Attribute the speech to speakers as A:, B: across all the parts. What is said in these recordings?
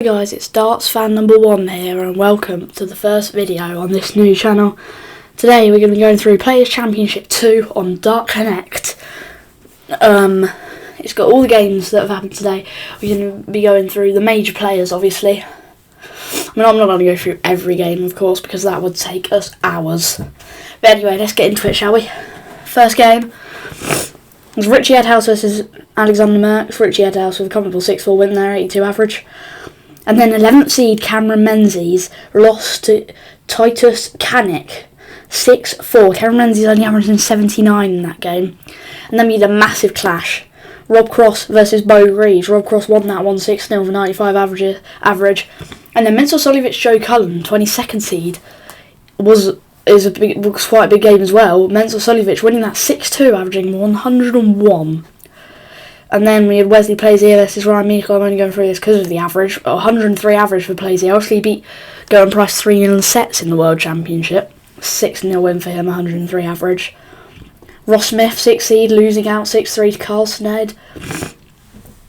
A: Hey guys, it's Darts fan number 1 here, and welcome to the first video on this new channel. Today we're going to be going through Players Championship 2 on Dart Connect. It's got all the games that have happened today. We're going to be going through the major players, obviously. I mean, I'm not going to go through every game, of course, because that would take us hours. But anyway, let's get into it, shall we? First game was Richie Edhouse versus Alexander Merckx. Richie Edhouse with a comfortable 6-4 win there, 82 average. And then 11th seed Cameron Menzies lost to Titus Kanik, 6-4. Cameron Menzies only averaging 79 in that game. And then we had a massive clash. Rob Cross versus Bo Reeves. Rob Cross won that 1-6-0 for 95 average. And then Mensur Suljovic Joe Cullen, 22nd seed, was quite a big game as well. Mensur Suljovic winning that 6-2, averaging 101. And then we had Wesley Plaisir versus Ryan Meikle. I'm only going through this because of the average. 103 average for Plaisir. Obviously, he beat Gerwyn Price 3-0 sets in the World Championship. 6-0 win for him, 103 average. Ross Smith, 6th seed, losing out 6-3 to Carl Sned.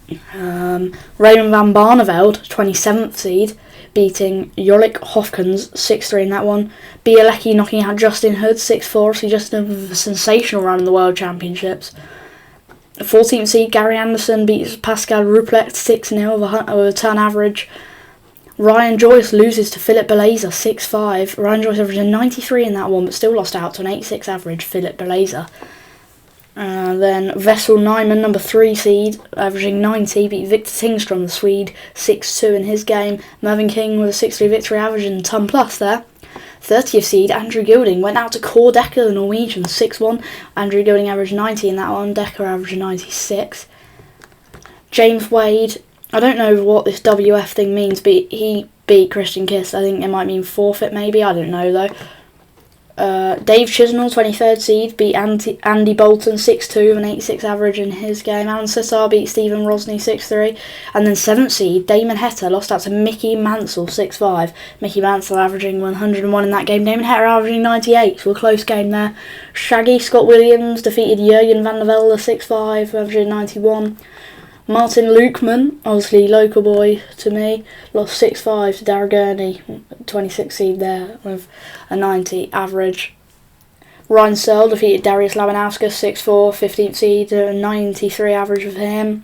A: Raymond van Barneveld, 27th seed, beating Jolik Hofkens 6-3 in that one. Bielecki knocking out Justin Hood 6-4. So Justin with a sensational run in the World Championships. 14th seed Gary Anderson beats Pascal Rupert 6-0 with a turn average. Ryan Joyce loses to Philip Belazer 6-5. Ryan Joyce averaging 93 in that one, but still lost out to an 86 average Philip Belazer. Then Vessel Nyman, number 3 seed, averaging 90, beat Victor Tingström, the Swede, 6-2 in his game. Mervyn King with a 6-3 victory, averaging a ton plus there. 30th seed Andrew Gilding went out to Kåre Decker, the Norwegian, 6-1. Andrew Gilding averaged 90 in that one. Decker averaged 96. James Wade, I don't know what this WF thing means, but he beat Christian Kiss. I think it might mean forfeit maybe, I don't know though. Dave Chisnell, 23rd seed, beat Andy Bolton 6-2 with an 86 average in his game. Alan Cesar beat Stephen Rosny 6-3. And then 7th seed Damon Heta lost out to Mickey Mansell 6-5. Mickey Mansell averaging 101 in that game. Damon Heta averaging 98, so a close game there. Shaggy Scott Williams defeated Jurgen van der Velde 6-5, averaging 91. Martin Lukeman, obviously local boy to me, lost 6-5 to Darragh Gurney, 26th seed there with a 90 average. Ryan Searle defeated Darius Labanauskas 6-4, 15th seed, a 93 average for him.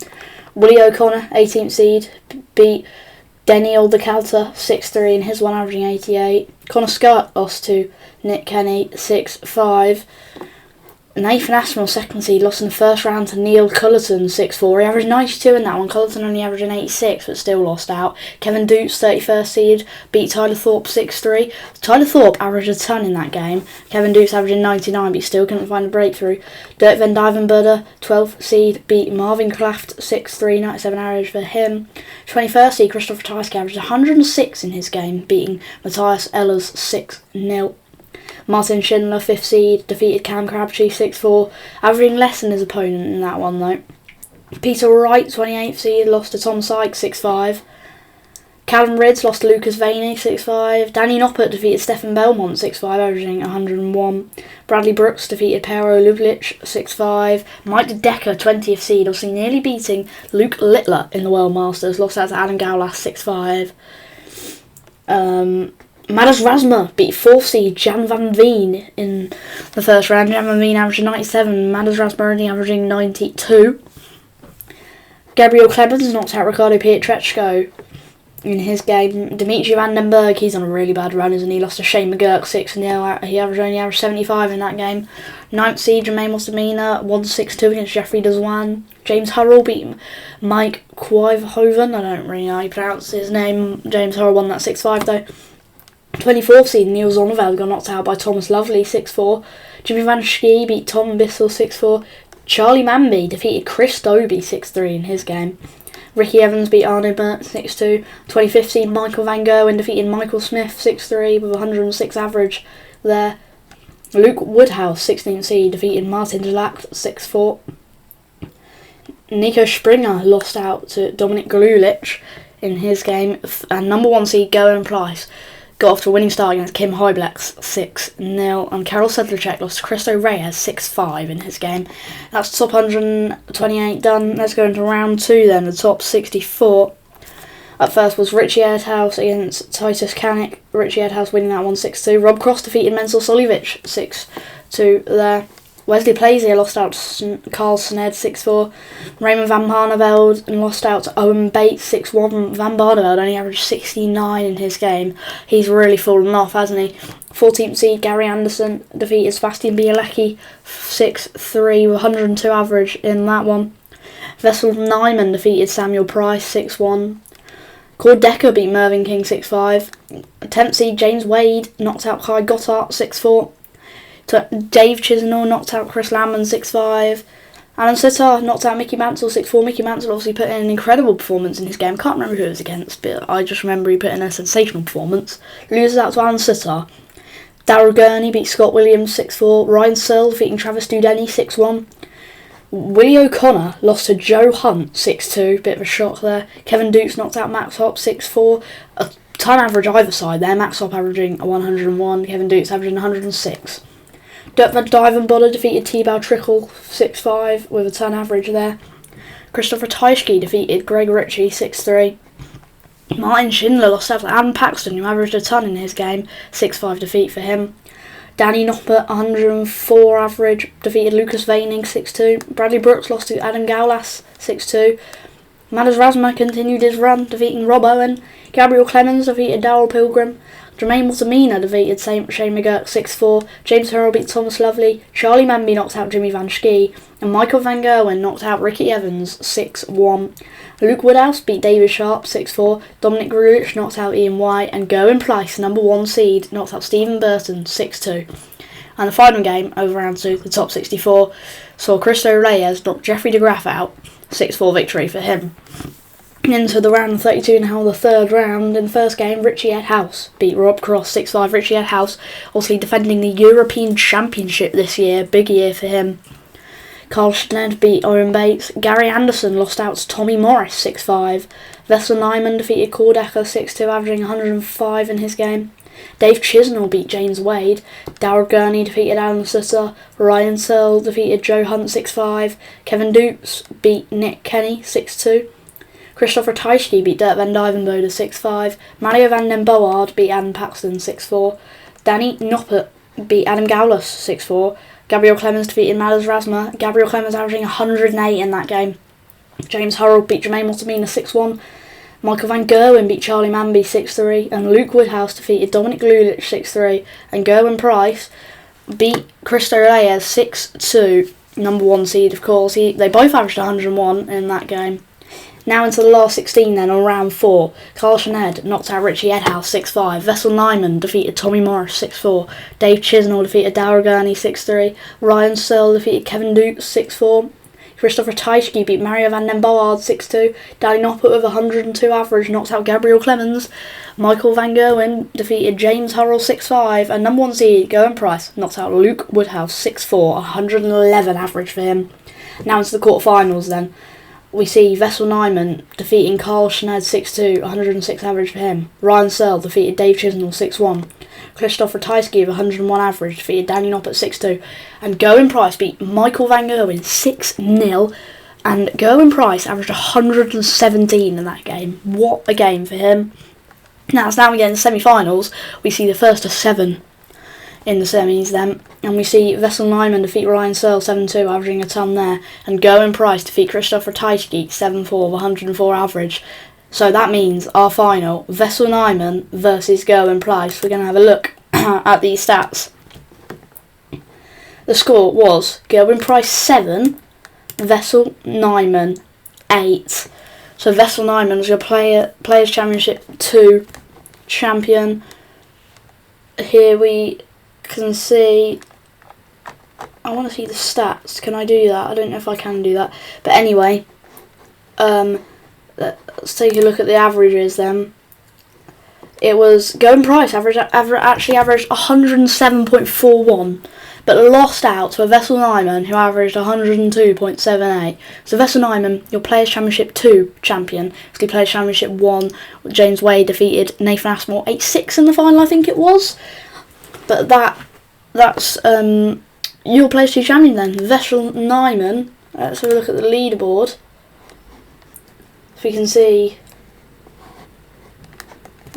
A: Willie O'Connor, 18th seed, beat Denny Olderkalter 6-3 in his one, averaging 88. Connor Scott lost to Nick Kenny 6-5. Nathan Aspinall, 2nd seed, lost in the first round to Neil Cullerton 6-4. He averaged 92 in that one. Cullerton only averaging 86, but still lost out. Kevin Dukes, 31st seed, beat Tyler Thorpe 6-3. Tyler Thorpe averaged a ton in that game. Kevin Dukes averaging 99, but he still couldn't find a breakthrough. Dirk van Duivenbode, 12th seed, beat Marvin Klaft 6-3, 97 average for him. 21st seed, Christopher Tysky averaged 106 in his game, beating Matthias Ehlers 6-0. Martin Schindler, 5th seed, defeated Cam Crabtree 6-4, averaging less than his opponent in that one though. Peter Wright, 28th seed, lost to Tom Sykes 6-5. Callum Ridds lost to Lucas Vaney 6-5. Danny Noppert defeated Stefan Belmont 6-5, averaging 101. Bradley Brooks defeated Pero Lublic 6-5. Mike Decker, 20th seed, obviously nearly beating Luke Littler in the World Masters, lost out to Adam Gaulas 6-5. Madas Rasma beat 4th seed Jan van Veen in the first round. Jan van Veen averaging 97, Madas Rasma only averaging 92. Gabriel Clemens knocked out Ricardo Pietreczko in his game. Dimitri van den Berg, he's on a really bad run, isn't he? Lost to Shane McGurk 6-0. He only averaged 75 in that game. 9th seed Jermaine Mostamina 1-6-2 against Jeffrey Deswan. James Hurrell beat Mike Quivhoven. I don't really know how you pronounce his name. James Hurrell won that 6-5 though. 24th seed Neil Zonneveld got knocked out by Thomas Lovely 6-4. Jimmy Van Schie beat Tom Bissell 6-4. Charlie Manby defeated Chris Dobie 6-3 in his game. Ricky Evans beat Arno Mert 6-2. 25th seed Michael Van Gerwen defeated Michael Smith 6-3 with 106 average there. Luke Woodhouse, 16th seed, defeated Martin Delact 6-4. Nico Springer lost out to Dominic Glulich in his game. And number 1 seed Gerwyn Price got off to a winning start against Kim Huybrechts 6-0, and Karol Sedlacek lost to Cristo Reyes 6-5 in his game. That's top 128 done. Let's go into round 2 then, the top 64. At first was Richie Erdhouse against Titus Kanik. Richie Erdhouse winning that one 6-2. Rob Cross defeated Menzel Solivic 6-2 there. Wesley Plaisier lost out to Carl Sned 6-4. Raymond van Barneveld lost out to Owen Bates 6-1. Van Barneveld only averaged 69 in his game. He's really fallen off, hasn't he? 14th seed Gary Anderson defeated Sebastian Bielecki 6-3 with 102 average in that one. Vessel Nyman defeated Samuel Price 6-1. Cord Decker beat Mervyn King 6-5. 10th seed James Wade knocked out Kai Gotthard 6-4. Dave Chisenhall knocked out Chris Lamman 6-5. Alan Sitar knocked out Mickey Mansell 6-4. Mickey Mansell obviously put in an incredible performance in his game. Can't remember who it was against, but I just remember he put in a sensational performance. Loses out to Alan Sitar. Darryl Gurney beat Scott Williams 6-4. Ryan Searle defeating Travis Dudeni 6-1. Willie O'Connor lost to Joe Hunt 6-2. Bit of a shock there. Kevin Dukes knocked out Max Hopp 6-4. A ton average either side there. Max Hopp averaging 101. Kevin Dukes averaging 106. Dirk van Duijvenbode defeated T-Bow Trickle 6-5 with a ton average there. Christopher Teichke defeated Greg Ritchie 6-3. Martin Schindler lost out to Adam Paxton, who averaged a ton in his game. 6-5 defeat for him. Danny Noppert, 104 average, defeated Lucas Veining 6-2. Bradley Brooks lost to Adam Gaulas 6-2. Madas Razma continued his run, defeating Rob Owen. Gabriel Clemens defeated Darryl Pilgrim. Jermaine Mutamina defeated Shane McGurk 6-4. James Hurrell beat Thomas Lovely. Charlie Manby knocked out Jimmy Van Schie. And Michael Van Gerwen knocked out Ricky Evans 6-1. Luke Woodhouse beat David Sharp 6-4. Dominic Grulich knocked out Ian White. And Gerwin Price, number 1 seed, knocked out Stephen Burton 6-2. And the final game, over round 2, the top 64, saw Cristo Reyes knock Jeffrey DeGraff out. 6-4 victory for him. Into the round 32 now, the third round. In the first game, Richie Erdhouse beat Rob Cross 6-5. Richie Erdhouse obviously defending the European Championship this year. Big year for him. Carl Schned beat Owen Bates. Gary Anderson lost out to Tommy Morris 6-5. Vessel Nyman defeated Cordecker 6-2, averaging 105 in his game. Dave Chisnell beat James Wade. Darryl Gurney defeated Alan Sutter. Ryan Searle defeated Joe Hunt 6-5. Kevin Dukes beat Nick Kenny 6-2. Christopher Teichke beat Dirk van Duijvenbode 6-5. Mario van den Boaard beat Adam Paxton 6-4. Danny Noppert beat Adam Gaulas 6-4. Gabriel Clemens defeated Madas Razma. Gabriel Clemens averaging 108 in that game. James Hurrell beat Jermaine Mutamina 6-1. Michael Van Gerwen beat Charlie Manby 6-3. And Luke Woodhouse defeated Dominic Lulich 6-3. And Gerwin Price beat Cristo Reyes 6-2. Number 1 seed, of course. They both averaged 101 in that game. Now into the last 16 then, on round 4. Carl Schned knocked out Richie Erdhouse 6-5. Vessel Nyman defeated Tommy Morris 6-4. Dave Chisnell defeated Darryl Gurney 6-3. Ryan Searle defeated Kevin Dukes 6-4. Christopher Teichke beat Mario van den Boaard 6-2. Danny Noppert with 102 average knocked out Gabriel Clemens. Michael Van Gerwen defeated James Hurrell 6-5. And number 1 seed, Gerwin Price, knocked out Luke Woodhouse 6-4. 111 average for him. Now into the quarterfinals then. We see Vessel Nyman defeating Carl Schned 6-2, 106 average for him. Ryan Searle defeated Dave Chisnell 6-1. Christopher Teichke with 101 average defeated Danny Noppert 6-2. And Gerwin Price beat Michael Van Gerwen 6-0. And Gerwin Price averaged 117 in that game. What a game for him. Now we get in the semi-finals. We see the first of 7 in the semis then, and we see Vessel Nyman defeat Ryan Searle 7-2, averaging a ton there, and Gerwin Price defeat Christopher Teichke 7-4, 104 average. So that means our final, Vessel Nyman versus Gerwin Price. We're going to have a look at these stats. The score was Gerwin Price 7, Vessel Nyman 8. So Vessel Nyman was your Players Championship 2 champion. Here we can see, I want to see the stats. Can I do that? I don't know if I can do that. But anyway, let's take a look at the averages then. It was Gerwin Price actually averaged 107.41, but lost out to a Vessel Nyman who averaged 102.78. So Vessel Nyman, your Players Championship 2 champion. Obviously Players Championship 1, James Wade defeated Nathan Aspmore 8-6 in the final, I think it was. But that's your Players 2 champion then, Vessel Nyman. Let's have a look at the leaderboard. If we can see,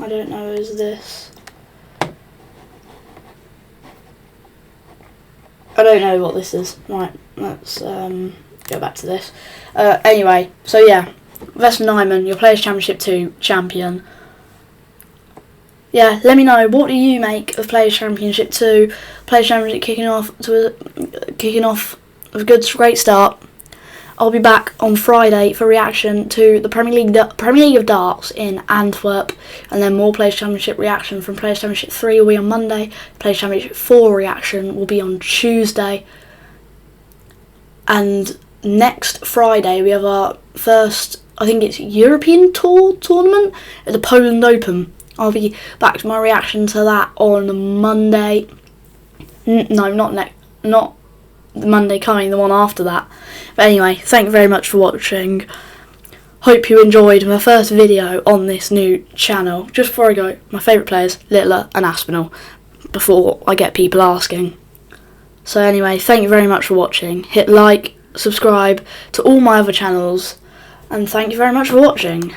A: I don't know, is this? I don't know what this is. Right, let's go back to this. Anyway, so yeah, Weston Nyman, your Players' Championship 2 champion. Yeah, let me know, what do you make of Players' Championship 2? Players' Championship kicking off with a great start. I'll be back on Friday for reaction to the Premier League of Darts in Antwerp, and then more Players' Championship reaction from Players' Championship 3 will be on Monday. Players' Championship 4 reaction will be on Tuesday. And next Friday we have our first, I think it's European Tour tournament at the Poland Open. I'll be back to my reaction to that on Monday. No, not the Monday coming, the one after that. But anyway, thank you very much for watching. Hope you enjoyed my first video on this new channel. Just before I go, my favourite players, Littler and Aspinall, before I get people asking. So anyway, thank you very much for watching. Hit like, subscribe to all my other channels, and thank you very much for watching.